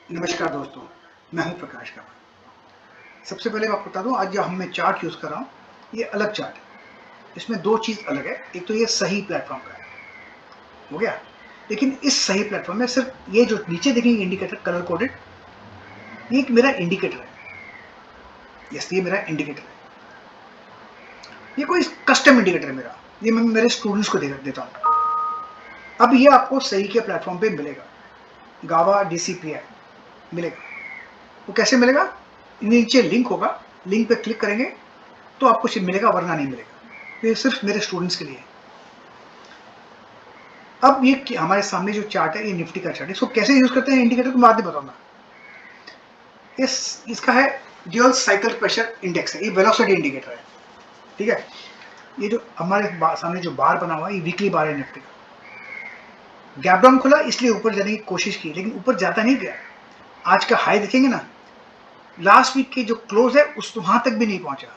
नमस्कार दोस्तों, मैं हूं प्रकाश कामत। सबसे पहले मैं आपको बता दूं, आज जो मैं चार्ट यूज़ कर रहा हूं, ये अलग चार्ट है। इसमें 2 चीज़ अलग है। एक तो ये सही प्लेटफ़ॉर्म का है, हो गया? लेकिन इस सही प्लेटफ़ॉर्म में सिर्फ़ ये जो नीचे देखेंगे इंडिकेटर कलर कोडेड, ये एक मेरा इंडिकेटर है। यस, ये मेरा इंडिकेटर है। ये कोई कस्टम इंडिकेटर है मेरा। ये मैं मेरे स्टूडेंट्स को देता हूँ। अब ये आपको सही के प्लेटफ़ॉर्म पे मिलेगा। गावा डीसीपीआई मिलेगा। वो कैसे मिलेगा? नीचे लिंक होगा, लिंक पे क्लिक करेंगे तो आपको सिर्फ मिलेगा, वरना नहीं मिलेगा। ये सिर्फ मेरे स्टूडेंट्स के लिए है। अब ये हमारे सामने जो चार्ट है, ये निफ्टी का चार्ट है। इसको कैसे यूज करते हैं इंडिकेटर को बाद में बताऊंगा। इसका है ड्यूअल साइकिल प्रेशर इंडेक्स है, ये वेलोसिटी इंडिकेटर है। ठीक है, ये जो हमारे सामने जो बार बना हुआ है, ये वीकली बार है निफ्टी का। गैप डाउन खुला इसलिए ऊपर जाने की कोशिश की, लेकिन ऊपर जाता नहीं गया। आज का हाई देखेंगे ना, लास्ट वीक की जो क्लोज है उस वहां तक भी नहीं पहुंचा।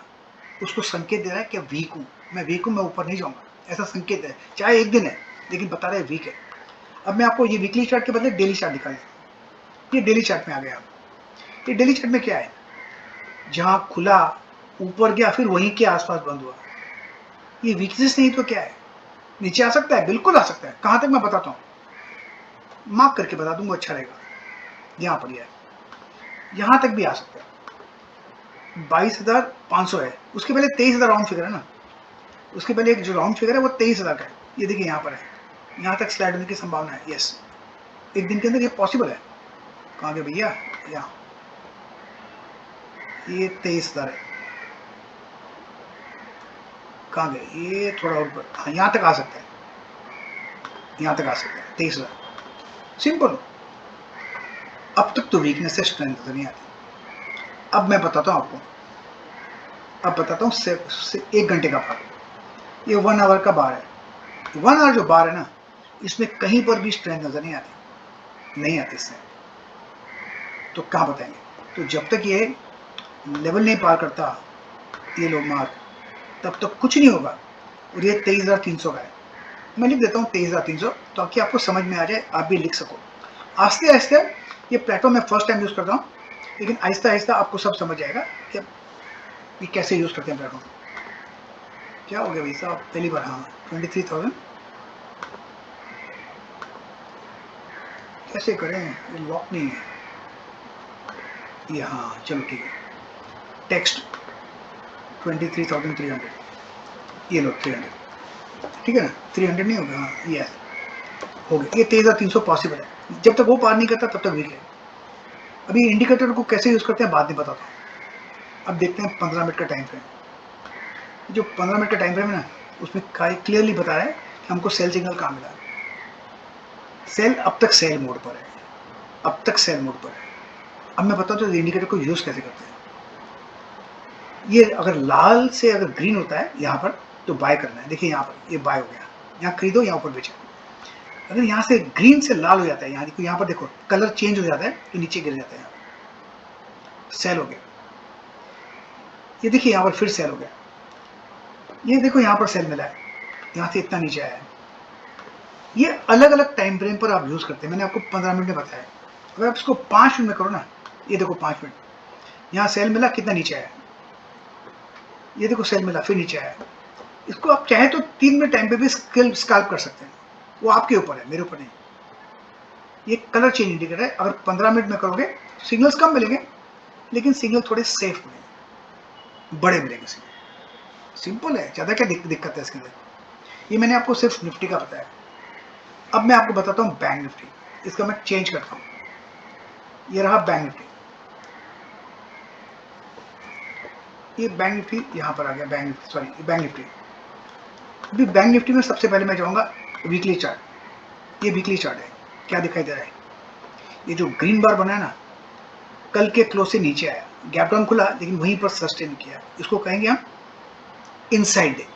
उसको संकेत दे रहा है कि वीक हूं, मैं ऊपर नहीं जाऊंगा, ऐसा संकेत है। चाहे एक दिन है, लेकिन बता रहे वीक है। अब मैं आपको ये वीकली चार्ट के बदले डेली चार्ट दिखा देता हूं। ये डेली चार्ट में आ गया। आप ये डेली चार्ट में क्या है, जहां खुला ऊपर गया फिर वहीं के आसपास बंद हुआ। ये वीकनेस नहीं तो क्या है? नीचे आ सकता है, बिल्कुल आ सकता है। कहां तक मैं बताता हूं, मार्क करके बता दूंगा, अच्छा रहेगा। यहां पर है, यहां तक भी आ सकता है। 22,500 है। उसके पहले 23,000 राउंड फिगर है ना, उसके पहले एक जो राउंड फिगर है वो 23,000 का है। ये देखिए यहाँ पर है, यहाँ तक स्लाइड होने की संभावना है। यस, एक दिन के अंदर ये पॉसिबल है। कहाँ गए भैया? यहाँ, ये 23,000 है। कहाँ गए? ये थोड़ा ऊपर, हाँ यहाँ तक आ सकता है, यहाँ तक आ सकता है 23,000। सिंपल। अब तक तो वीकनेस है, स्ट्रेंथ तो नहीं आती। अब मैं बताता हूँ आपको, अब बताता हूँ से 1 घंटे का बार। ये 1 आवर का बार है। 1 आवर जो बार है ना, इसमें कहीं पर भी स्ट्रेंथ नजर नहीं आती, नहीं आती इससे। तो कहाँ बताएंगे? तो जब तक ये लेवल नहीं पार करता, ये लो मार्क, तब तक कुछ नहीं होगा। और ये 23,300 का है। मैं लिख देता हूँ 23,300, ताकि आपको समझ में आ जाए, आप भी लिख सको। आस्ते आस्ते ये प्लेटफॉर्म मैं फर्स्ट टाइम यूज करता हूँ, लेकिन आहिस्ता आहिस्ता आपको सब समझ आएगा कि ये कैसे यूज करते हैं प्लेटफॉर्म। क्या हो गया भाई साहब? पहली बार, हाँ 23,000 कैसे करें? ये लॉक नहीं है ये। हाँ चलो ठीक है, टेक्स्ट 23,300, ये लो 300, ठीक है ना? 300 नहीं होगा, हाँ ये हो गया। ये 23,300 पॉसिबल है। जब तक वो पार नहीं करता तब तक वीक है। अभी इंडिकेटर को कैसे यूज करते हैं बाद में बताता हूँ। अब देखते हैं 15 मिनट का टाइम फ्रेम। जो 15 मिनट का टाइम फ्रेम है ना, उसमें क्लियरली बता रहा है कि हमको सेल सिग्नल कहाँ मिला। सेल अब तक सेल मोड पर है, अब तक सेल मोड पर है। अब मैं बताता हूँ इंडिकेटर को यूज कैसे करते हैं। ये अगर लाल से अगर ग्रीन होता है यहाँ पर, तो बाय करना है। देखिए यहाँ पर ये बाय हो गया, यहाँ खरीदो, यहाँ ऊपर बेचो। अगर यहाँ से ग्रीन से लाल हो जाता है, यहाँ पर देखो कलर चेंज हो जाता है, तो नीचे गिर जाता है। यहाँ सेल हो गया। ये देखिए यहाँ पर फिर सेल हो गया। ये देखो यहाँ पर सेल मिला है, यहाँ से इतना नीचे आया है। ये अलग अलग टाइम फ्रेम पर आप यूज करते हैं। मैंने आपको 15 मिनट में बताया। अगर आप इसको 5 मिनट में करो ना, ये देखो 5 मिनट, यहाँ सेल मिला, कितना नीचे आया। ये देखो सेल मिला, फिर नीचे आया। इसको आप चाहे तो 3 मिनट टाइम पे भी स्कैल्प कर सकते हैं, वो आपके ऊपर है, मेरे ऊपर नहीं। ये कलर चेंज इंडिकेटर है। अगर 15 मिनट में करोगे, सिग्नल्स कम मिलेंगे, लेकिन सिग्नल थोड़े सेफ मिलेंगे, बड़े मिलेंगे सिग्नल। सिंपल है, ज्यादा क्या दिक्कत है इसके अंदर। ये मैंने आपको सिर्फ निफ्टी का बताया। अब मैं आपको बताता हूँ बैंक निफ्टी। इसका मैं चेंज करता हूँ। ये रहा बैंक निफ्टी, ये बैंक निफ्टी यहाँ पर आ गया। Bank Nifty, sorry bank Nifty. अभी बैंक निफ्टी में सबसे पहले मैं जाऊँगा वीकली चार्ट। ये वीकली चार्ट है, क्या दिखाई दे रहा है? ये जो ग्रीन बार बना है ना, कल के क्लोज से नीचे आया, गैप डाउन खुला, लेकिन वहीं पर सस्टेन किया। इसको कहेंगे हम इनसाइड डे।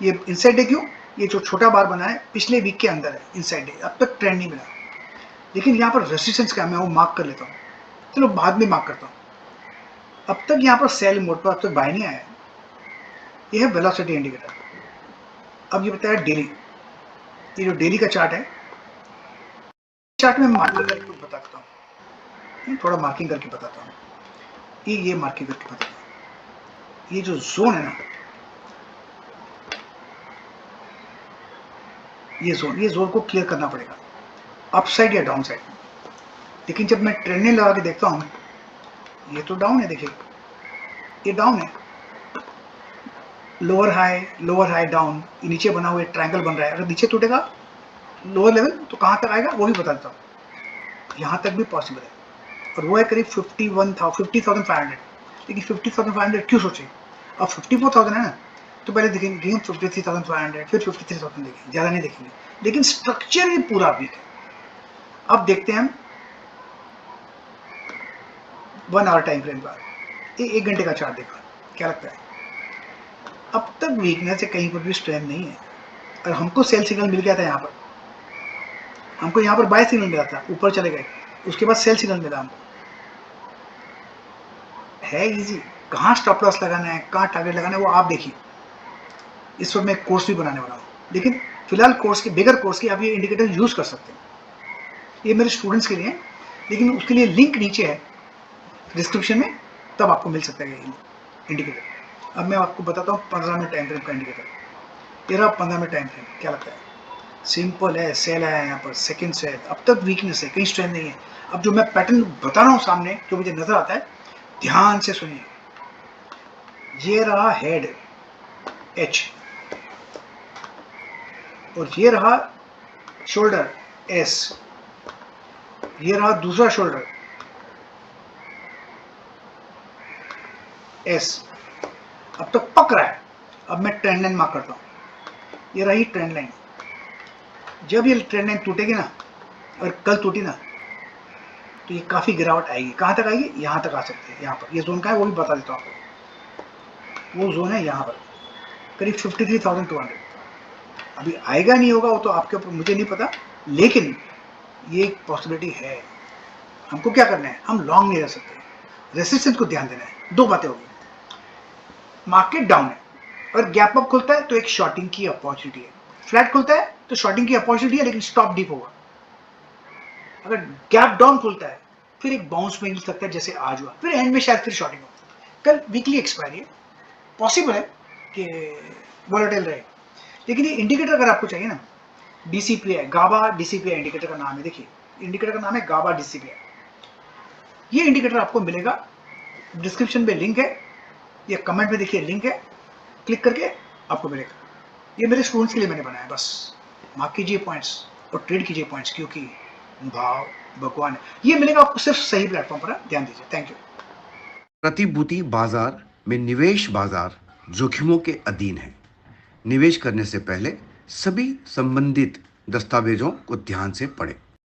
ये इनसाइड डे क्यों? ये जो छोटा बार बना है पिछले वीक के अंदर है, इनसाइड डे। अब तक ट्रेंड नहीं मिला, लेकिन यहाँ पर रेजिस्टेंस क्या, मैं वो मार्क कर लेता हूँ। चलो बाद में मार्क करता हूँ। अब तक यहाँ पर सेल मोड पर अब तक बाय नहीं आया है। ये है वेलोसिटी इंडिकेटर। अब ये बताया डेली। ये जो डेली का चार्ट है, चार्ट में मार्केट का कुछ बताता हूँ। थोड़ा मार्किंग करके बताता हूँ, ये मार्किंग करके बताता हूँ। ये जो जोन है ना, ये जोन को क्लियर करना पड़ेगा, अप साइड या डाउन साइड। लेकिन जब मैं ट्रेंड लाइन लगा के देखता हूँ, ये तो डाउन है, देखिए ये डाउन है, लोअर हाई डाउन, नीचे बना हुआ ट्रायंगल बन रहा है। अगर नीचे टूटेगा लोअर लेवल तो कहाँ तक आएगा वो भी बता देता हूँ, यहाँ तक भी पॉसिबल है, और वो है करीब 50,500। लेकिन 50,500 क्यों सोचे, अब 54,000 है ना, तो पहले देखेंगे 53,500, फिर 53,000 देखेंगे, ज़्यादा नहीं देखेंगे। लेकिन स्ट्रक्चर ही पूरा वीक है। अब देखते हैं हम 1 आवर टाइम फ्रेम का, 1 घंटे का चार्ट देखा, क्या लगता है? अब तक वीकनेस है, कहीं पर भी स्ट्रेंथ नहीं है। और हमको सेल सिग्नल मिल गया था, यहाँ पर हमको यहाँ पर बाय सिग्नल मिला था, ऊपर चले गए, उसके बाद सेल सिग्नल मिला हमको। है इजी, कहाँ स्टॉप लॉस लगाना है, कहाँ टारगेट लगाना है, वो आप देखिए। इस वक्त मैं एक कोर्स भी बनाने वाला हूँ, लेकिन फिलहाल कोर्स के बिगर कोर्स के आप ये इंडिकेटर यूज कर सकते हैं। ये मेरे स्टूडेंट्स के लिए है, लेकिन उसके लिए लिंक नीचे है डिस्क्रिप्शन में, तब आपको मिल सकता है ये इंडिकेटर। अब मैं आपको बताता हूँ 15 मिनट टाइम फ्रेम का इंडिकेटर। ये रहा 15 मिनट टाइम फ्रेम, क्या लगता है? सिंपल है, सेल है यहाँ पर, सेकंड सेल। अब तक वीकनेस है, कहीं स्ट्रेंथ नहीं है। अब जो मैं पैटर्न बता रहा हूँ सामने, जो मुझे नजर आता है, ध्यान से सुनिए। ये रहा हेड एच, और ये रहा शोल्डर एस, ये रहा दूसरा शोल्डर एस। अब तक पक रहा है। अब मैं ट्रेंड लाइन मार्क करता हूँ, ये रही ट्रेंड लाइन। जब ये ट्रेंड लाइन टूटेगी ना, और कल टूटी ना, तो ये काफी गिरावट आएगी। कहाँ तक आएगी? यहाँ तक आ सकती है। यहाँ पर ये जोन का है वो भी बता देता हूँ आपको। वो जोन है यहाँ पर, करीब 53,200। अभी आएगा नहीं होगा वो तो आपके ऊपर, मुझे नहीं पता, लेकिन ये एक पॉसिबिलिटी है। हमको क्या करना है, हम लॉन्ग नहीं रह सकते, रेसिस्टेंस को ध्यान देना है। दो बातें होगी, मार्केट डाउन है और गैप अप खुलता है तो एक शॉर्टिंग की अपॉर्चुनिटी है, फ्लैट खुलता है तो शॉर्टिंग की अपॉर्चुनिटी है, लेकिन स्टॉप डीप होगा। अगर गैप डाउन खुलता है फिर एक बाउंस मिल सकता है, जैसे आज हुआ, फिर एंड में शायद फिर शॉर्टिंग हो। कल वीकली एक्सपायरी है, पॉसिबल है कि वोलेटाइल रहे। लेकिन ये इंडिकेटर अगर आपको चाहिए ना, डीसीपीआई, गाबा डीसीपीआई इंडिकेटर का नाम है। देखिए इंडिकेटर का नाम है गाबा डीसीपीआई। ये इंडिकेटर आपको मिलेगा, डिस्क्रिप्शन में लिंक है या कमेंट में देखिए लिंक है, क्लिक करके आपको मिलेगा। ये मेरे स्टूडेंट्स के लिए मैंने बनाया, बस मार्क कीजिए पॉइंट्स और ट्रेड कीजिए पॉइंट्स, क्योंकि भाव भगवान है। ये मिलेगा आपको सिर्फ सही प्लेटफॉर्म पर, ध्यान दीजिए। Thank you. प्रतिभूति बाजार में निवेश बाजार जोखिमों के अधीन है। निवेश करने से पहले सभी संबंधित दस्तावेजों को ध्यान से पढ़ें।